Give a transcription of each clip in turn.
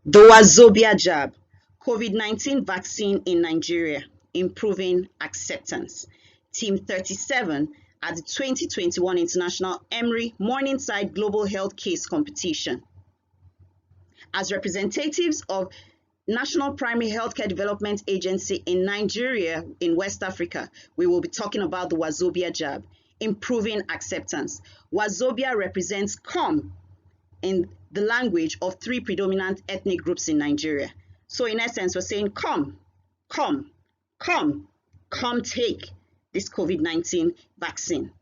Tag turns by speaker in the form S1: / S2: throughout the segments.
S1: The Wazobia jab, COVID-19 vaccine in Nigeria, improving acceptance. Team 37 at the 2021 International Emory Morningside Global Health Case Competition. As representatives of National Primary Healthcare Development Agency in Nigeria in West Africa, we will be talking about the Wazobia jab, improving acceptance. Wazobia represents come in the language of three predominant ethnic groups in Nigeria. So in essence, we're saying come take this COVID-19 vaccine.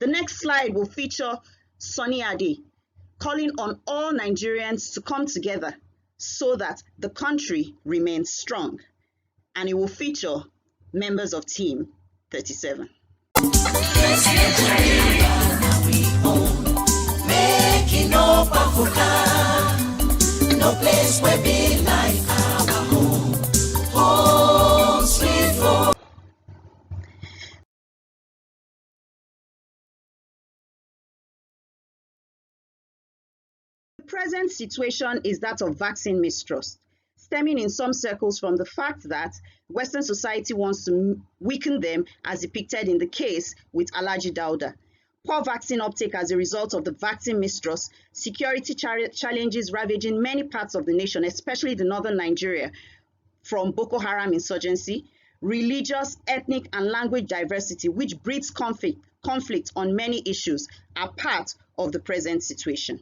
S1: The next slide will feature Sunny Ade calling on all Nigerians to come together so that the country remains strong. And it will feature members of Team 37. No place where be like our home. Home sweet home. The present situation is that of vaccine mistrust, stemming in some circles from the fact that Western society wants to weaken them, as depicted in the case with Alhaji Dauda. Poor vaccine uptake as a result of the vaccine mistrust, security challenges ravaging many parts of the nation, especially the northern Nigeria, from Boko Haram insurgency, religious, ethnic, and language diversity, which breeds conflict on many issues, are part of the present situation.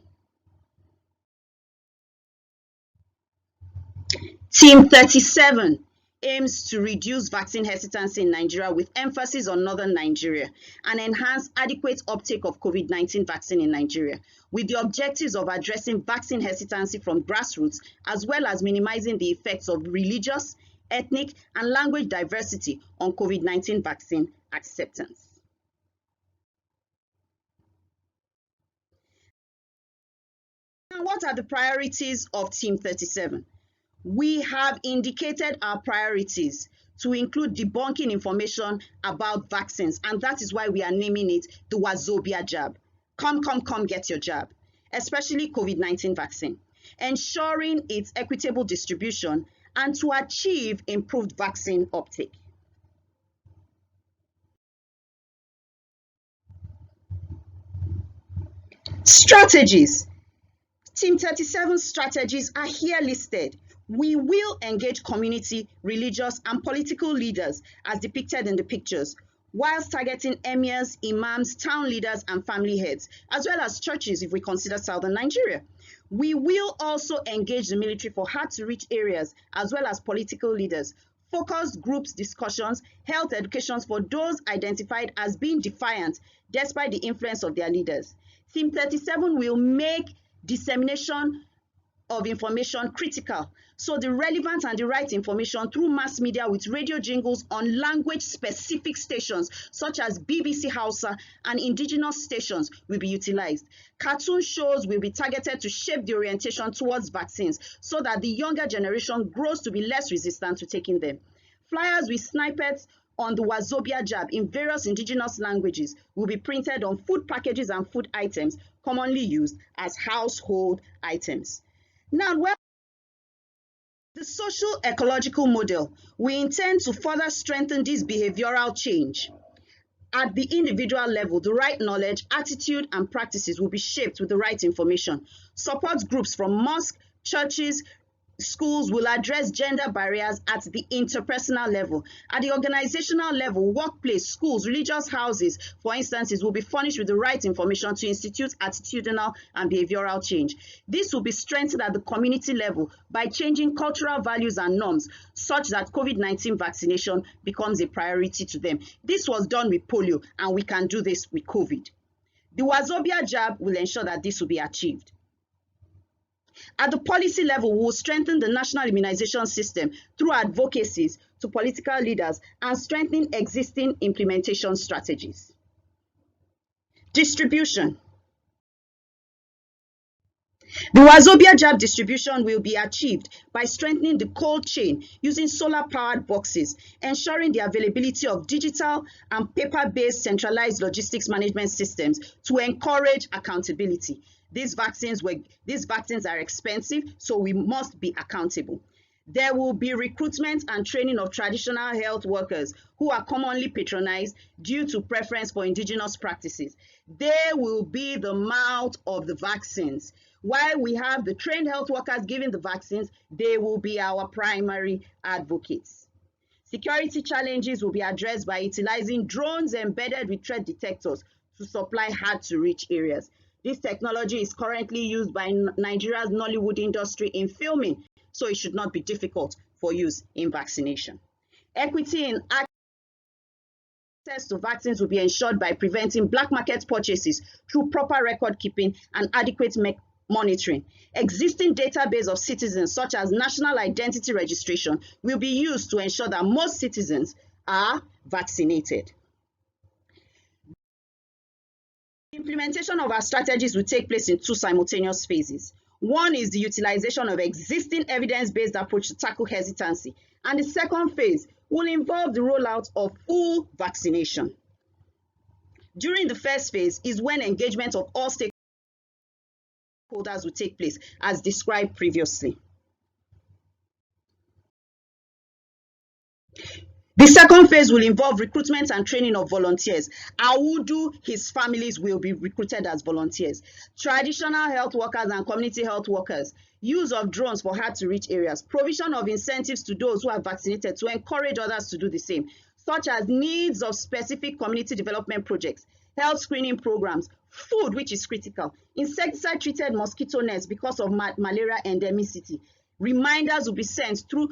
S1: Team 37 aims to reduce vaccine hesitancy in Nigeria with emphasis on northern Nigeria and enhance adequate uptake of COVID-19 vaccine in Nigeria, with the objectives of addressing vaccine hesitancy from grassroots, as well as minimizing the effects of religious, ethnic, and language diversity on COVID-19 vaccine acceptance. Now, what are the priorities of Team 37? We have indicated our priorities to include debunking information about vaccines, and that is why we are naming it the Wazobia jab. Come, get your jab, especially COVID-19 vaccine, ensuring its equitable distribution and to achieve improved vaccine uptake. Strategies. Team 37 strategies are here listed. We will engage community, religious, and political leaders as depicted in the pictures, whilst targeting emirs, imams, town leaders, and family heads, as well as churches if we consider southern Nigeria. We will also engage the military for hard-to-reach areas, as well as political leaders, focus groups discussions, health educations for those identified as being defiant despite the influence of their leaders. Team 37 will make dissemination of information critical, so the relevant and the right information through mass media with radio jingles on language-specific stations such as BBC Hausa and indigenous stations will be utilized. Cartoon shows will be targeted to shape the orientation towards vaccines so that the younger generation grows to be less resistant to taking them. Flyers with snippets on the Wazobia jab in various indigenous languages will be printed on food packages and food items commonly used as household items. Now, the social ecological model, we intend to further strengthen this behavioral change. At the individual level, the right knowledge, attitude, and practices will be shaped with the right information. Support groups from mosques, churches, schools will address gender barriers at the interpersonal level. At the organizational level, workplace, schools, religious houses, for instance, will be furnished with the right information to institute attitudinal and behavioral change. This will be strengthened at the community level by changing cultural values and norms such that COVID-19 vaccination becomes a priority to them. This was done with polio, and we can do this with COVID. The Wazobia jab will ensure that this will be achieved. At the policy level, we will strengthen the national immunization system through advocacies to political leaders and strengthening existing implementation strategies. Distribution. The Wazobia jab distribution will be achieved by strengthening the cold chain using solar-powered boxes, ensuring the availability of digital and paper-based centralized logistics management systems to encourage accountability. These vaccines are expensive, so we must be accountable. There will be recruitment and training of traditional health workers who are commonly patronized due to preference for indigenous practices. They will be the mouth of the vaccines. While we have the trained health workers giving the vaccines, they will be our primary advocates. Security challenges will be addressed by utilizing drones embedded with threat detectors to supply hard-to-reach areas. This technology is currently used by Nigeria's Nollywood industry in filming, so it should not be difficult for use in vaccination. Equity in access to vaccines will be ensured by preventing black market purchases through proper record keeping and adequate monitoring. Existing database of citizens, such as national identity registration, will be used to ensure that most citizens are vaccinated. Implementation of our strategies will take place in two simultaneous phases. One is the utilization of existing evidence-based approach to tackle hesitancy, and the second phase will involve the rollout of full vaccination. During the first phase is when engagement of all stakeholders will take place, as described previously. The second phase will involve recruitment and training of volunteers. Awudu, his families will be recruited as volunteers. Traditional health workers and community health workers, use of drones for hard-to-reach areas, provision of incentives to those who are vaccinated to encourage others to do the same, such as needs of specific community development projects, health screening programs, food, which is critical, insecticide-treated mosquito nets because of malaria endemicity. Reminders will be sent through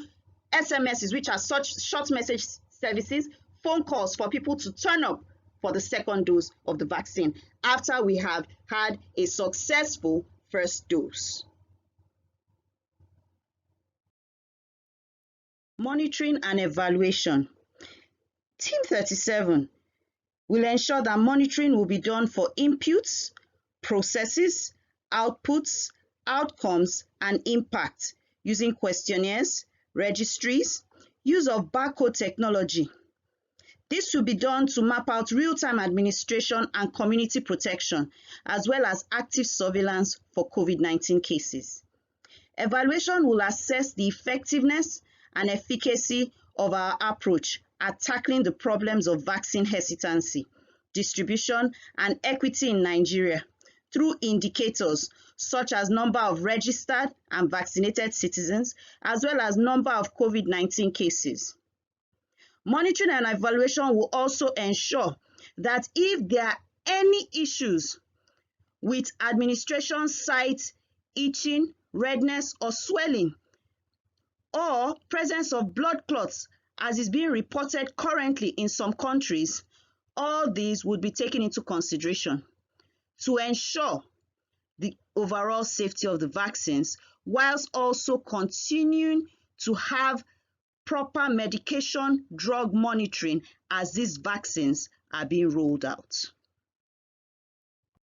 S1: SMSs, which are such short message services, phone calls for people to turn up for the second dose of the vaccine after we have had a successful first dose. Monitoring and evaluation. Team 37 will ensure that monitoring will be done for inputs, processes, outputs, outcomes, and impact using questionnaires, registries, use of barcode technology. This will be done to map out real-time administration and community protection, as well as active surveillance for COVID-19 cases. Evaluation will assess the effectiveness and efficacy of our approach at tackling the problems of vaccine hesitancy, distribution, and equity in Nigeria through indicators such as number of registered and vaccinated citizens, as well as number of COVID-19 cases. Monitoring and evaluation will also ensure that if there are any issues with administration site itching, redness, or swelling, or presence of blood clots, as is being reported currently in some countries, all these would be taken into consideration to ensure the overall safety of the vaccines, whilst also continuing to have proper medication drug monitoring as these vaccines are being rolled out.